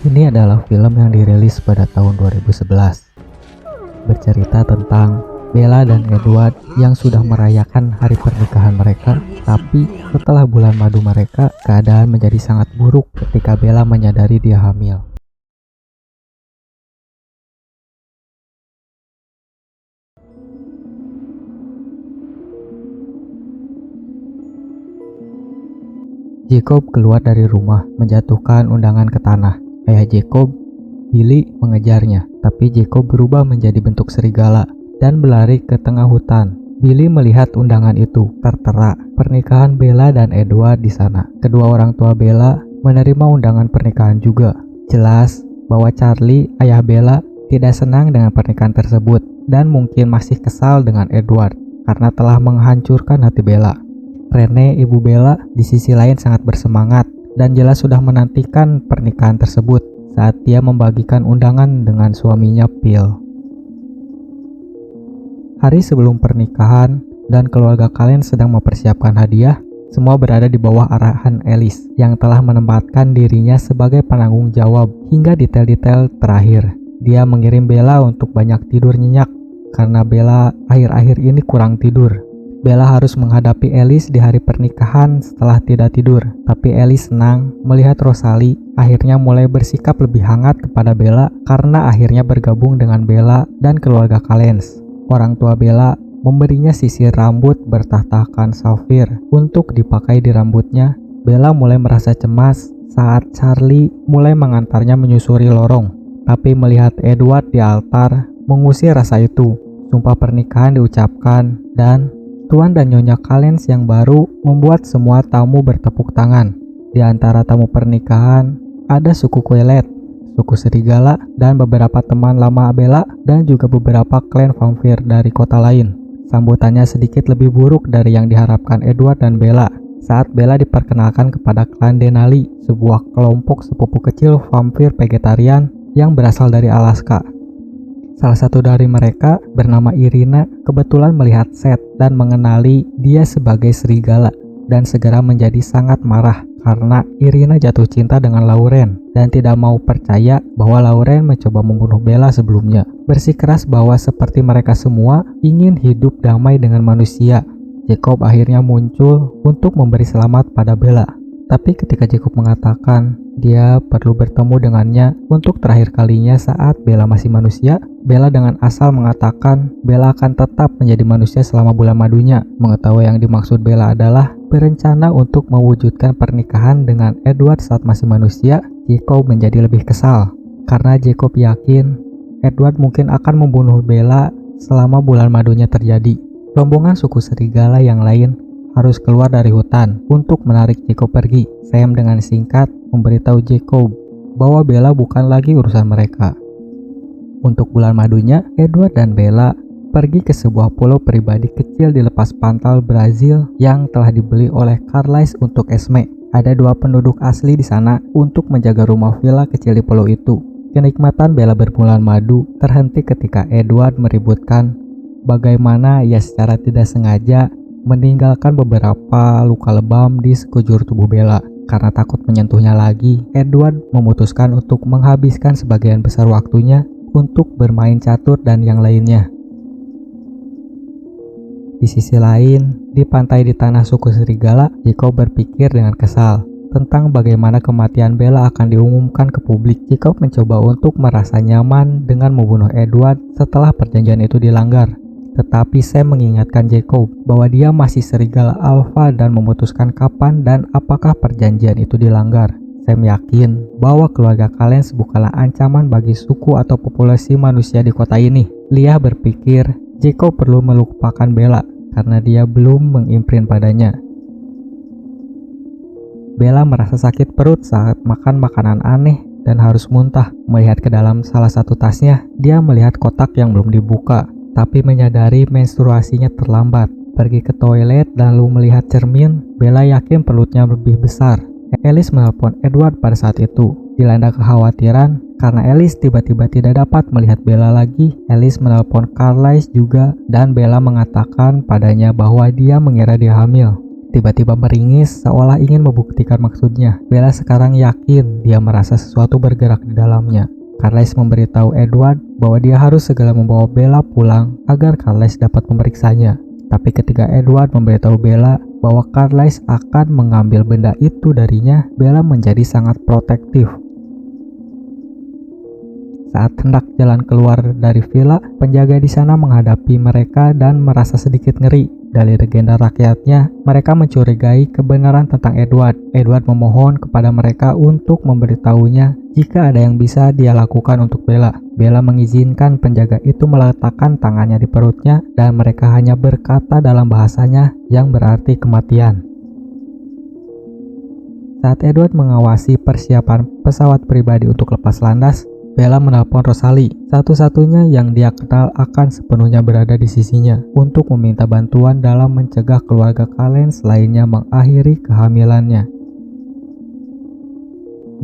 Ini adalah film yang dirilis pada tahun 2011. Bercerita tentang Bella dan Edward yang sudah merayakan hari pernikahan mereka, tapi setelah bulan madu mereka, keadaan menjadi sangat buruk ketika Bella menyadari dia hamil. Jacob keluar dari rumah, menjatuhkan undangan ke tanah. Ayah Jacob, Billy, mengejarnya, tapi Jacob berubah menjadi bentuk serigala dan berlari ke tengah hutan. Billy melihat undangan itu, tertera pernikahan Bella dan Edward di sana. Kedua orang tua Bella menerima undangan pernikahan juga. Jelas bahwa Charlie, ayah Bella, tidak senang dengan pernikahan tersebut dan mungkin masih kesal dengan Edward karena telah menghancurkan hati Bella. Rene, ibu Bella, di sisi lain sangat bersemangat dan jelas sudah menantikan pernikahan tersebut saat dia membagikan undangan dengan suaminya Phil. Hari sebelum pernikahan dan keluarga kalian sedang mempersiapkan hadiah, semua berada di bawah arahan Alice yang telah menempatkan dirinya sebagai penanggung jawab hingga detail-detail terakhir. Dia mengirim Bella untuk banyak tidur nyenyak karena Bella akhir-akhir ini kurang tidur. Bella harus menghadapi Alice di hari pernikahan setelah tidak tidur, tapi Alice senang melihat Rosalie akhirnya mulai bersikap lebih hangat kepada Bella karena akhirnya bergabung dengan Bella dan keluarga Callens. Orang tua Bella memberinya sisir rambut bertahtakan safir untuk dipakai di rambutnya. Bella mulai merasa cemas saat Charlie mulai mengantarnya menyusuri lorong, tapi melihat Edward di altar mengusir rasa itu. Sumpah pernikahan diucapkan dan Tuan dan Nyonya Callens yang baru membuat semua tamu bertepuk tangan. Di antara tamu pernikahan ada suku Quelet, suku serigala, dan beberapa teman lama Bella dan juga beberapa klan vampir dari kota lain. Sambutannya sedikit lebih buruk dari yang diharapkan Edward dan Bella saat Bella diperkenalkan kepada klan Denali, sebuah kelompok sepupu kecil vampir vegetarian yang berasal dari Alaska. Salah satu dari mereka bernama Irina kebetulan melihat Seth dan mengenali dia sebagai serigala dan segera menjadi sangat marah karena Irina jatuh cinta dengan Lauren dan tidak mau percaya bahwa Lauren mencoba membunuh Bella sebelumnya. Bersikeras bahwa seperti mereka semua ingin hidup damai dengan manusia. Jacob akhirnya muncul untuk memberi selamat pada Bella. Tapi ketika Jacob mengatakan dia perlu bertemu dengannya untuk terakhir kalinya saat Bella masih manusia, Bella dengan asal mengatakan Bella akan tetap menjadi manusia selama bulan madunya. Mengetahui yang dimaksud Bella adalah berencana untuk mewujudkan pernikahan dengan Edward saat masih manusia, Jacob menjadi lebih kesal karena Jacob yakin Edward mungkin akan membunuh Bella selama bulan madunya terjadi. Rombongan suku serigala yang lain harus keluar dari hutan untuk menarik Jacob pergi. Sam dengan singkat memberitahu Jacob bahwa Bella bukan lagi urusan mereka. Untuk bulan madunya, Edward dan Bella pergi ke sebuah pulau pribadi kecil di lepas pantai Brazil yang telah dibeli oleh Carlisle untuk Esme. Ada 2 penduduk asli di sana untuk menjaga rumah villa kecil di pulau itu. Kenikmatan Bella berbulan madu terhenti ketika Edward meributkan bagaimana ia secara tidak sengaja meninggalkan beberapa luka lebam di sekujur tubuh Bella. Karena takut menyentuhnya lagi, Edward memutuskan untuk menghabiskan sebagian besar waktunya untuk bermain catur dan yang lainnya. Di sisi lain, di pantai di tanah suku serigala, Jacob berpikir dengan kesal tentang bagaimana kematian Bella akan diumumkan ke publik. Jacob mencoba untuk merasa nyaman dengan membunuh Edward setelah perjanjian itu dilanggar. Tetapi Sam mengingatkan Jacob bahwa dia masih serigala alfa dan memutuskan kapan dan apakah perjanjian itu dilanggar. Sam yakin bahwa keluarga Callens bukanlah ancaman bagi suku atau populasi manusia di kota ini. Leah berpikir Jacob perlu melupakan Bella karena dia belum mengimprint padanya. Bella merasa sakit perut saat makan makanan aneh dan harus muntah. Melihat ke dalam salah satu tasnya, dia melihat kotak yang belum dibuka. Tapi menyadari menstruasinya terlambat. Pergi ke toilet dan lalu melihat cermin, Bella yakin perutnya lebih besar. Alice menelpon Edward pada saat itu. Dilanda kekhawatiran karena Alice tiba-tiba tidak dapat melihat Bella lagi. Alice menelpon Carlisle juga dan Bella mengatakan padanya bahwa dia mengira dia hamil. tiba-tiba meringis seolah ingin membuktikan maksudnya. Bella sekarang yakin dia merasa sesuatu bergerak di dalamnya. Carlisle memberitahu Edward bahwa dia harus segera membawa Bella pulang agar Carlisle dapat memeriksanya. Tapi ketika Edward memberitahu Bella bahwa Carlisle akan mengambil benda itu darinya, Bella menjadi sangat protektif. Saat hendak jalan keluar dari villa, penjaga di sana menghadapi mereka dan merasa sedikit ngeri. Dari legenda rakyatnya, mereka mencurigai kebenaran tentang Edward. Edward memohon kepada mereka untuk memberitahunya jika ada yang bisa dia lakukan untuk Bella. Bella mengizinkan penjaga itu meletakkan tangannya di perutnya dan mereka hanya berkata dalam bahasanya yang berarti kematian. Saat Edward mengawasi persiapan pesawat pribadi untuk lepas landas, Bella menelpon Rosalie, satu-satunya yang dia kenal akan sepenuhnya berada di sisinya, untuk meminta bantuan dalam mencegah keluarga Callens lainnya mengakhiri kehamilannya.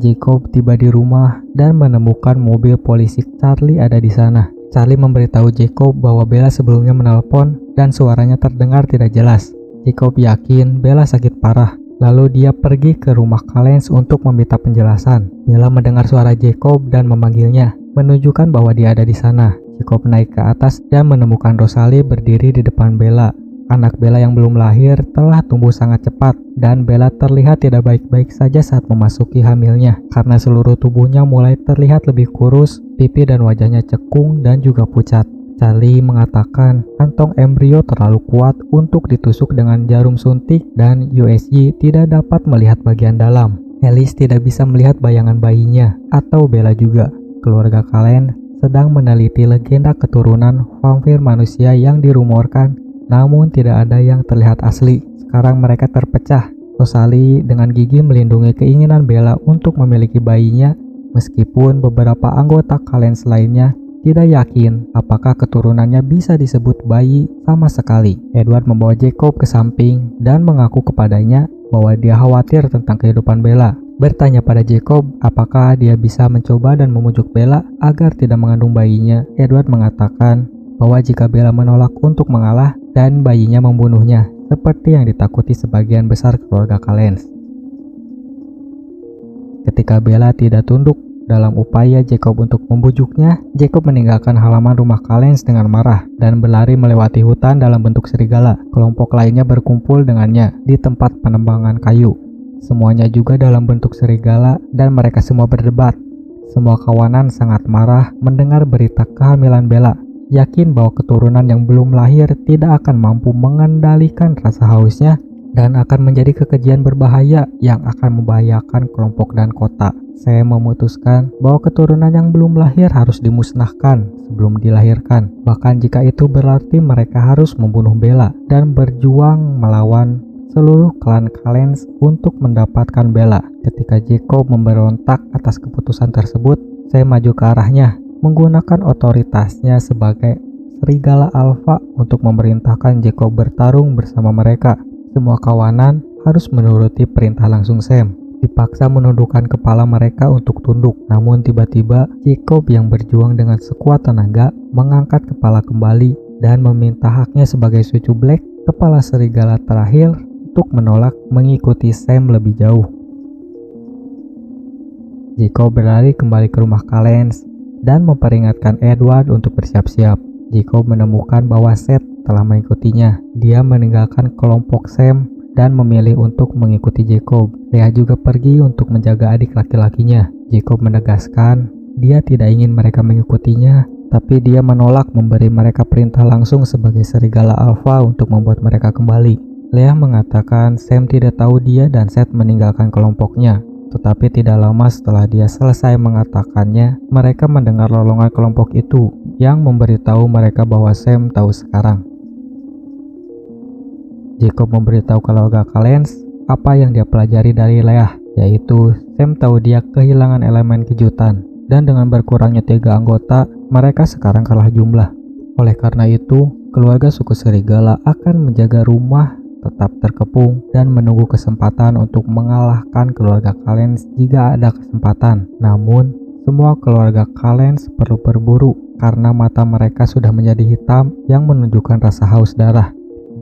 Jacob tiba di rumah dan menemukan mobil polisi Charlie ada di sana. Charlie memberitahu Jacob bahwa Bella sebelumnya menelpon dan suaranya terdengar tidak jelas. Jacob yakin Bella sakit parah. Lalu dia pergi ke rumah Callens untuk meminta penjelasan. Bella mendengar suara Jacob dan memanggilnya, menunjukkan bahwa dia ada di sana. Jacob naik ke atas dan menemukan Rosalie berdiri di depan Bella. Anak Bella yang belum lahir telah tumbuh sangat cepat dan Bella terlihat tidak baik-baik saja saat memasuki hamilnya karena seluruh tubuhnya mulai terlihat lebih kurus, pipi dan wajahnya cekung dan juga pucat. Charlie mengatakan kantong embrio terlalu kuat untuk ditusuk dengan jarum suntik dan USG tidak dapat melihat bagian dalam. Alice tidak bisa melihat bayangan bayinya atau Bella juga. Keluarga Callens sedang meneliti legenda keturunan vampir manusia yang dirumorkan, namun tidak ada yang terlihat asli. Sekarang mereka terpecah. Rosalie dengan gigih melindungi keinginan Bella untuk memiliki bayinya, meskipun beberapa anggota Callens lainnya tidak yakin apakah keturunannya bisa disebut bayi sama sekali. Edward membawa Jacob ke samping dan mengaku kepadanya bahwa dia khawatir tentang kehidupan Bella. Bertanya pada Jacob apakah dia bisa mencoba dan memujuk Bella agar tidak mengandung bayinya. Edward mengatakan bahwa jika Bella menolak untuk mengalah dan bayinya membunuhnya, seperti yang ditakuti sebagian besar keluarga Callens. Ketika Bella tidak tunduk dalam upaya Jacob untuk membujuknya, Jacob meninggalkan halaman rumah Callens dengan marah dan berlari melewati hutan dalam bentuk serigala. Kelompok lainnya berkumpul dengannya di tempat penebangan kayu. Semuanya juga dalam bentuk serigala dan mereka semua berdebat. Semua kawanan sangat marah mendengar berita kehamilan Bella, yakin bahwa keturunan yang belum lahir tidak akan mampu mengendalikan rasa hausnya dan akan menjadi kekejian berbahaya yang akan membahayakan kelompok dan kota. Saya memutuskan bahwa keturunan yang belum lahir harus dimusnahkan sebelum dilahirkan. Bahkan jika itu berarti mereka harus membunuh Bella dan berjuang melawan seluruh klan Callens untuk mendapatkan Bella. Ketika Jacob memberontak atas keputusan tersebut, saya maju ke arahnya, menggunakan otoritasnya sebagai serigala alfa untuk memerintahkan Jacob bertarung bersama mereka. Semua kawanan harus menuruti perintah langsung Sam. Dipaksa menundukkan kepala mereka untuk tunduk. Namun tiba-tiba Jacob yang berjuang dengan sekuat tenaga mengangkat kepala kembali dan meminta haknya sebagai Sucu Black, kepala serigala terakhir, untuk menolak mengikuti Sam lebih jauh. Jacob berlari kembali ke rumah Callens dan memperingatkan Edward untuk bersiap-siap. Jacob menemukan bahwa Seth telah mengikutinya. Dia meninggalkan kelompok Sam dan memilih untuk mengikuti Jacob. Leah juga pergi untuk menjaga adik laki-lakinya. Jacob menegaskan dia tidak ingin mereka mengikutinya, tapi dia menolak memberi mereka perintah langsung sebagai serigala alfa untuk membuat mereka kembali. Leah mengatakan Sam tidak tahu dia dan Seth meninggalkan kelompoknya. Tetapi tidak lama setelah dia selesai mengatakannya, mereka mendengar lolongan kelompok itu yang memberitahu mereka bahwa Sam tahu sekarang. Jacob memberitahu keluarga Callens apa yang dia pelajari dari Leah, yaitu Sam tahu dia kehilangan elemen kejutan, dan dengan berkurangnya 3 anggota, mereka sekarang kalah jumlah. Oleh karena itu, keluarga suku serigala akan menjaga rumah tetap terkepung dan menunggu kesempatan untuk mengalahkan keluarga Callens jika ada kesempatan. Namun, semua keluarga Callens perlu berburu karena mata mereka sudah menjadi hitam yang menunjukkan rasa haus darah.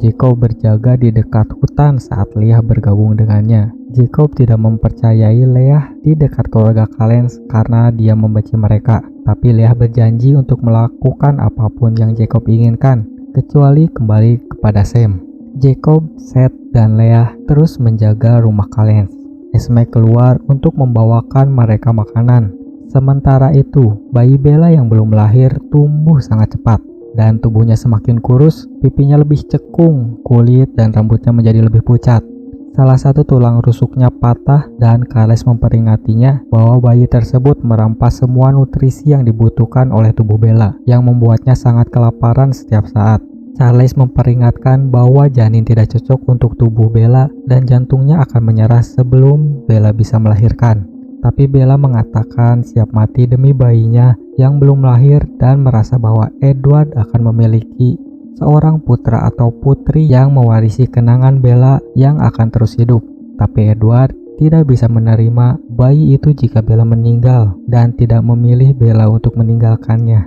Jacob berjaga di dekat hutan saat Leah bergabung dengannya. Jacob tidak mempercayai Leah di dekat keluarga Callens karena dia membenci mereka. Tapi Leah berjanji untuk melakukan apapun yang Jacob inginkan, kecuali kembali kepada Sam. Jacob, Seth, dan Leah terus menjaga rumah Callens. Esme keluar untuk membawakan mereka makanan. Sementara itu, bayi Bella yang belum lahir tumbuh sangat cepat dan tubuhnya semakin kurus, pipinya lebih cekung, kulit dan rambutnya menjadi lebih pucat. Salah satu tulang rusuknya patah dan Charles memperingatinya bahwa bayi tersebut merampas semua nutrisi yang dibutuhkan oleh tubuh Bella, yang membuatnya sangat kelaparan setiap saat. Charles memperingatkan bahwa janin tidak cocok untuk tubuh Bella dan jantungnya akan menyerah sebelum Bella bisa melahirkan. Tapi Bella mengatakan siap mati demi bayinya yang belum lahir dan merasa bahwa Edward akan memiliki seorang putra atau putri yang mewarisi kenangan Bella yang akan terus hidup. Tapi Edward tidak bisa menerima bayi itu jika Bella meninggal dan tidak memilih Bella untuk meninggalkannya.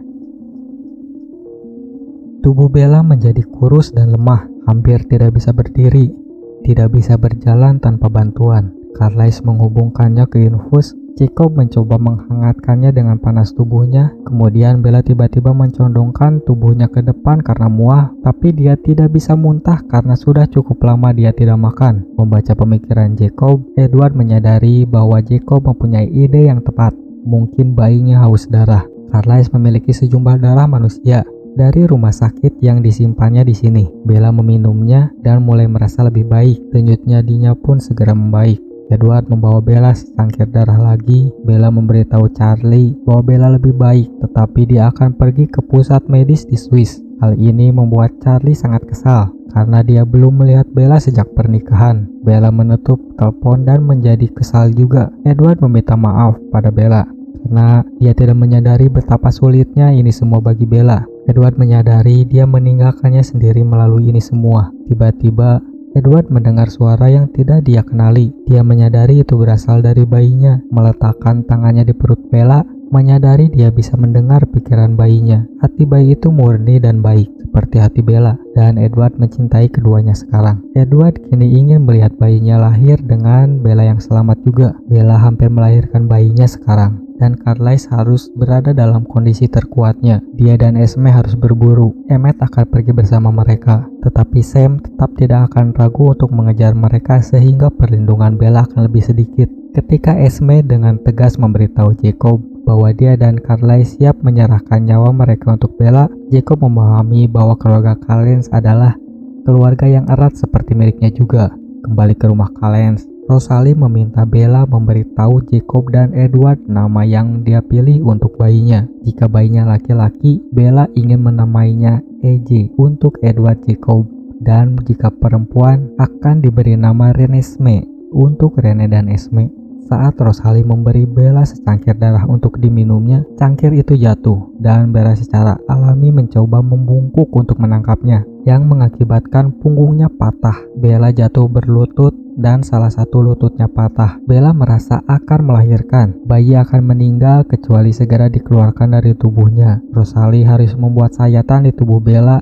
Tubuh Bella menjadi kurus dan lemah, hampir tidak bisa berdiri, tidak bisa berjalan tanpa bantuan. Carlisle menghubungkannya ke infus. Jacob mencoba menghangatkannya dengan panas tubuhnya. Kemudian Bella tiba-tiba mencondongkan tubuhnya ke depan karena mual, tapi dia tidak bisa muntah karena sudah cukup lama dia tidak makan. Membaca pemikiran Jacob, Edward menyadari bahwa Jacob mempunyai ide yang tepat. Mungkin bayinya haus darah. Carlisle memiliki sejumlah darah manusia dari rumah sakit yang disimpannya di sini. Bella meminumnya dan mulai merasa lebih baik. Denyut nadinya pun segera membaik. Edward membawa Bella secangkir darah lagi. Bella memberitahu Charlie bahwa Bella lebih baik, tetapi dia akan pergi ke pusat medis di Swiss. Hal ini membuat Charlie sangat kesal karena dia belum melihat Bella sejak pernikahan. Bella menutup telepon dan menjadi kesal juga. Edward meminta maaf pada Bella karena dia tidak menyadari betapa sulitnya ini semua bagi Bella. Edward menyadari dia meninggalkannya sendiri melalui ini semua. Tiba-tiba Edward mendengar suara yang tidak dia kenali. Dia menyadari itu berasal dari bayinya. Meletakkan tangannya di perut Bella, menyadari dia bisa mendengar pikiran bayinya. Hati bayi itu murni dan baik, seperti hati Bella. Dan Edward mencintai keduanya sekarang. Edward kini ingin melihat bayinya lahir dengan Bella yang selamat juga. Bella hampir melahirkan bayinya sekarang. Dan Carlisle harus berada dalam kondisi terkuatnya. Dia dan Esme harus berburu. Emmett akan pergi bersama mereka. Tetapi Sam tetap tidak akan ragu untuk mengejar mereka sehingga perlindungan Bella akan lebih sedikit. Ketika Esme dengan tegas memberitahu Jacob bahwa dia dan Carlisle siap menyerahkan nyawa mereka untuk Bella, Jacob memahami bahwa keluarga Callens adalah keluarga yang erat seperti miliknya juga. Kembali ke rumah Callens, Rosalie meminta Bella memberitahu Jacob dan Edward nama yang dia pilih untuk bayinya. Jika bayinya laki-laki, Bella ingin menamainya EJ untuk Edward Jacob. Dan jika perempuan, akan diberi nama Renesmee untuk Rene dan Esme. Saat Rosalie memberi Bella secangkir darah untuk diminumnya, cangkir itu jatuh dan Bella secara alami mencoba membungkuk untuk menangkapnya, yang mengakibatkan punggungnya patah. Bella jatuh berlutut dan salah satu lututnya patah. Bella merasa akan melahirkan. Bayi akan meninggal kecuali segera dikeluarkan dari tubuhnya. Rosalie harus membuat sayatan di tubuh Bella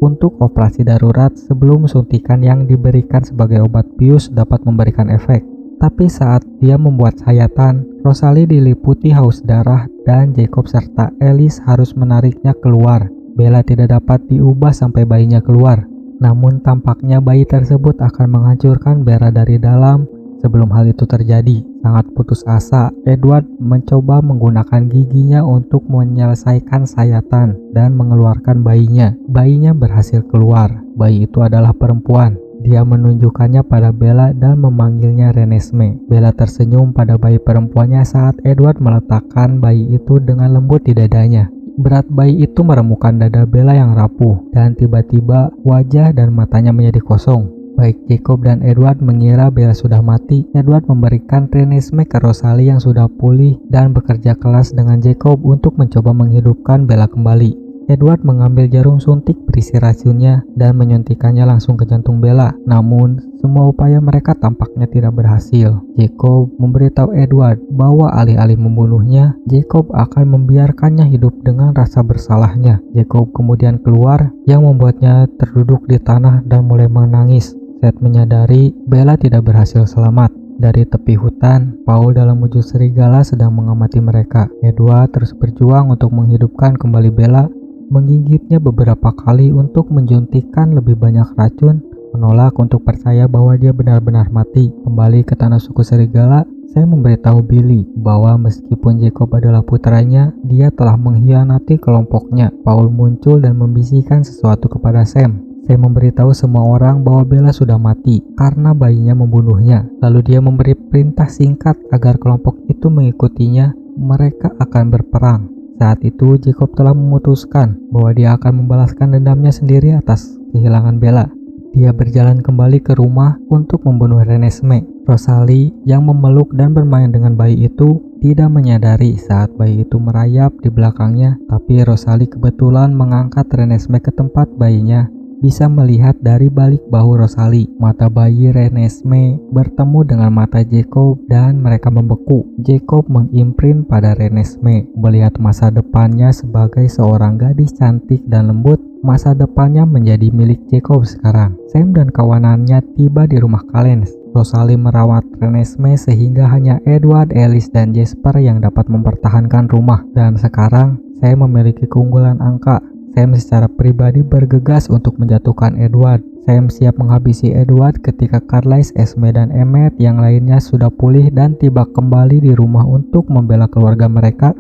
untuk operasi darurat sebelum suntikan yang diberikan sebagai obat bius dapat memberikan efek. Tapi saat dia membuat sayatan, Rosalie diliputi haus darah dan Jacob serta Alice harus menariknya keluar. Bella tidak dapat diubah sampai bayinya keluar. Namun tampaknya bayi tersebut akan menghancurkan Bella dari dalam. Sebelum hal itu terjadi, sangat putus asa, Edward mencoba menggunakan giginya untuk menyelesaikan sayatan dan mengeluarkan bayinya. Bayinya berhasil keluar. Bayi itu adalah perempuan. Dia menunjukkannya pada Bella dan memanggilnya Renesmee. Bella tersenyum pada bayi perempuannya saat Edward meletakkan bayi itu dengan lembut di dadanya. Berat bayi itu meremukan dada Bella yang rapuh, dan tiba-tiba wajah dan matanya menjadi kosong. Baik Jacob dan Edward mengira Bella sudah mati. Edward memberikan Renesmee ke Rosalie yang sudah pulih dan bekerja keras dengan Jacob untuk mencoba menghidupkan Bella kembali. Edward mengambil jarum suntik berisi racunnya dan menyuntikannya langsung ke jantung Bella. Namun, semua upaya mereka tampaknya tidak berhasil. Jacob memberitahu Edward bahwa alih-alih membunuhnya, Jacob akan membiarkannya hidup dengan rasa bersalahnya. Jacob kemudian keluar yang membuatnya terduduk di tanah dan mulai menangis. Seth menyadari Bella tidak berhasil selamat. Dari tepi hutan, Paul dalam wujud serigala sedang mengamati mereka. Edward terus berjuang untuk menghidupkan kembali Bella, menggigitnya beberapa kali untuk menjuntikkan lebih banyak racun, menolak untuk percaya bahwa dia benar-benar mati. Kembali ke tanah suku serigala, saya memberitahu Billy bahwa meskipun Jacob adalah putranya, dia telah mengkhianati kelompoknya. Paul muncul dan membisikkan sesuatu kepada Sam. Saya memberitahu semua orang bahwa Bella sudah mati karena bayinya membunuhnya. Lalu dia memberi perintah singkat agar kelompok itu mengikutinya. Mereka akan berperang. Saat itu Jacob telah memutuskan bahwa dia akan membalaskan dendamnya sendiri atas kehilangan Bella. Dia berjalan kembali ke rumah untuk membunuh Renesmee. Rosalie yang memeluk dan bermain dengan bayi itu tidak menyadari saat bayi itu merayap di belakangnya, tapi Rosalie kebetulan mengangkat Renesmee ke tempat bayinya bisa melihat dari balik bahu Rosalie. Mata bayi Renesmee bertemu dengan mata Jacob dan mereka membeku. Jacob mengimprint pada Renesmee, melihat masa depannya sebagai seorang gadis cantik dan lembut. Masa depannya menjadi milik Jacob sekarang. Sam dan kawanannya tiba di rumah Callens. Rosalie merawat Renesmee sehingga hanya Edward, Alice, dan Jasper yang dapat mempertahankan rumah. Dan sekarang saya memiliki keunggulan angka. Sam secara pribadi bergegas untuk menjatuhkan Edward. Sam siap menghabisi Edward ketika Carlisle, Esme, dan Emmett yang lainnya sudah pulih dan tiba kembali di rumah untuk membela keluarga mereka.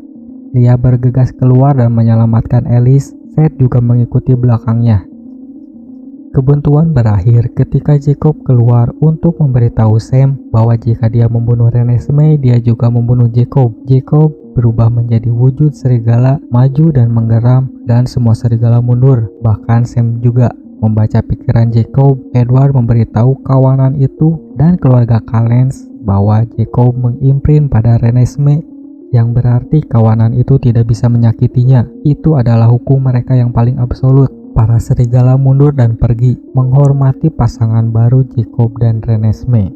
Dia bergegas keluar dan menyelamatkan Alice. Seth juga mengikuti belakangnya. Kebuntuan berakhir ketika Jacob keluar untuk memberitahu Sam bahwa jika dia membunuh Renesmee, dia juga membunuh Jacob. Jacob berubah menjadi wujud serigala, maju dan menggeram, dan semua serigala mundur. Bahkan Sam juga membaca pikiran Jacob. Edward memberitahu kawanan itu dan keluarga Callens bahwa Jacob mengimprint pada Renesmee, yang berarti kawanan itu tidak bisa menyakitinya. Itu adalah hukum mereka yang paling absolut. Para serigala mundur dan pergi, menghormati pasangan baru Jacob dan Renesmee.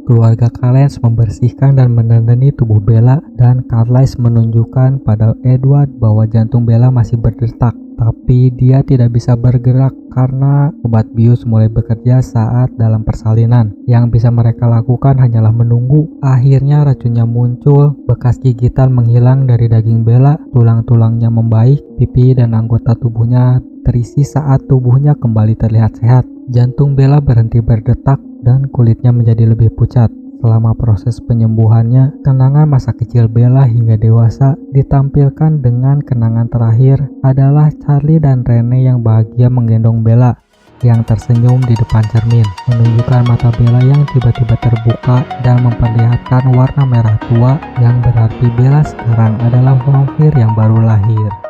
Keluarga Callens membersihkan dan mendandani tubuh Bella, dan Carlisle menunjukkan pada Edward bahwa jantung Bella masih berdetak, tapi dia tidak bisa bergerak karena obat bius mulai bekerja saat dalam persalinan. Yang bisa mereka lakukan hanyalah menunggu. Akhirnya racunnya muncul, bekas gigitan menghilang dari daging Bella, tulang-tulangnya membaik, pipi dan anggota tubuhnya terisi saat tubuhnya kembali terlihat sehat. Jantung Bella berhenti berdetak dan kulitnya menjadi lebih pucat. Selama proses penyembuhannya, kenangan masa kecil Bella hingga dewasa ditampilkan dengan kenangan terakhir adalah Charlie dan Rene yang bahagia menggendong Bella yang tersenyum di depan cermin, menunjukkan mata Bella yang tiba-tiba terbuka dan memperlihatkan warna merah tua yang berarti Bella sekarang adalah vampir yang baru lahir.